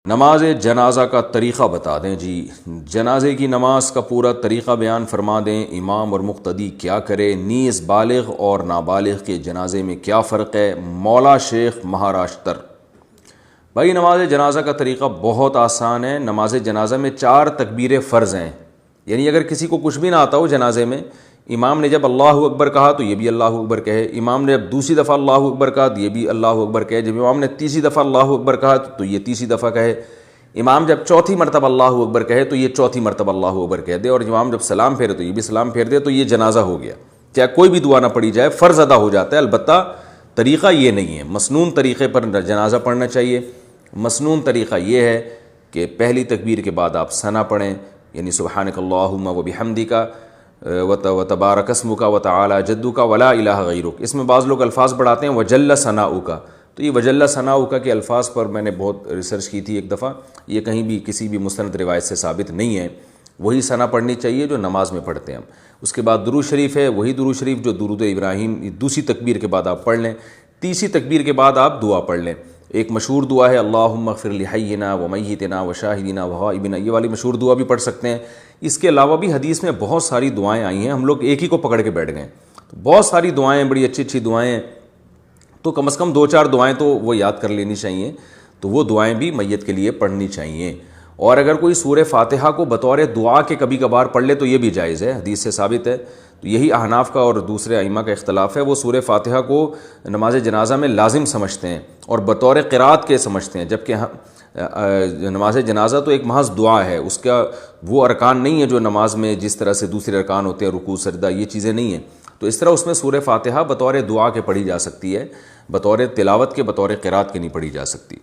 نماز جنازہ کا طریقہ بتا دیں جی، جنازے کی نماز کا پورا طریقہ بیان فرما دیں، امام اور مقتدی کیا کرے، نیز بالغ اور نابالغ کے جنازے میں کیا فرق ہے۔ مولا شیخ مہاراشٹر۔ بھائی نماز جنازہ کا طریقہ بہت آسان ہے۔ نماز جنازہ میں 4 تکبیریں فرض ہیں، یعنی اگر کسی کو کچھ بھی نہ آتا ہو جنازے میں، امام نے جب اللہ اکبر کہا تو یہ بھی اللہ اکبر کہے، امام نے جب دوسری دفعہ اللہ اکبر کہا تو یہ بھی اللہ اکبر کہے، جب امام نے تیسری دفعہ اللہ اکبر کہا تو یہ تیسری دفعہ کہے، امام جب چوتھی مرتبہ اللہ اکبر کہے تو یہ چوتھی مرتبہ اللہ اکبر کہہ دے، اور امام جب سلام پھیرے تو یہ بھی سلام پھیر دے، تو یہ جنازہ ہو گیا۔ چاہے کوئی بھی دعا نہ پڑھی جائے، فرض ادا ہو جاتا ہے۔ البتہ طریقہ یہ نہیں ہے، مسنون طریقے پر جنازہ پڑھنا چاہیے۔ مسنون طریقہ یہ ہے کہ پہلی تکبیر کے بعد آپ ثنا پڑھیں، یعنی سبحانک اللہم و بحمدک وتبارک اسمک وتعالی جدک ولا الہ غیرک۔ اس میں بعض لوگ الفاظ بڑھاتے ہیں وجل ثناؤک، تو یہ وجل ثناؤک کے الفاظ پر میں نے بہت ریسرچ کی تھی ایک دفعہ، یہ کہیں بھی کسی بھی مستند روایت سے ثابت نہیں ہے۔ وہی ثنا پڑھنی چاہیے جو نماز میں پڑھتے ہیں ہم۔ اس کے بعد درود شریف ہے، وہی درود شریف جو درود ابراہیم دوسری تکبیر کے بعد آپ پڑھ لیں، تیسری تکبیر کے بعد آپ دعا پڑھ لیں۔ ایک مشہور دعا ہے اللہم اغفر لحینا ومیتنا وشاہدنا وغائبنا، یہ والی مشہور دعا بھی پڑھ سکتے ہیں۔ اس کے علاوہ بھی حدیث میں بہت ساری دعائیں آئی ہیں، ہم لوگ ایک ہی کو پکڑ کے بیٹھ گئے، تو بہت ساری دعائیں، بڑی اچھی اچھی دعائیں ہیں، تو کم از کم 2-4 دعائیں تو وہ یاد کر لینی چاہیے، تو وہ دعائیں بھی میت کے لیے پڑھنی چاہیے۔ اور اگر کوئی سورہ فاتحہ کو بطور دعا کے کبھی کبھار پڑھ لے تو یہ بھی جائز ہے، حدیث سے ثابت ہے۔ تو یہی احناف کا اور دوسرے ائمہ کا اختلاف ہے، وہ سورہ فاتحہ کو نماز جنازہ میں لازم سمجھتے ہیں اور بطور قرات کے سمجھتے ہیں، جبکہ نماز جنازہ تو ایک محض دعا ہے، اس کا وہ ارکان نہیں ہے جو نماز میں جس طرح سے دوسرے ارکان ہوتے ہیں، رکوع سجدہ، یہ چیزیں نہیں ہیں۔ تو اس طرح اس میں سورہ فاتحہ بطور دعا کے پڑھی جا سکتی ہے، بطور تلاوت کے، بطور قرات کے نہیں پڑھی جا سکتی۔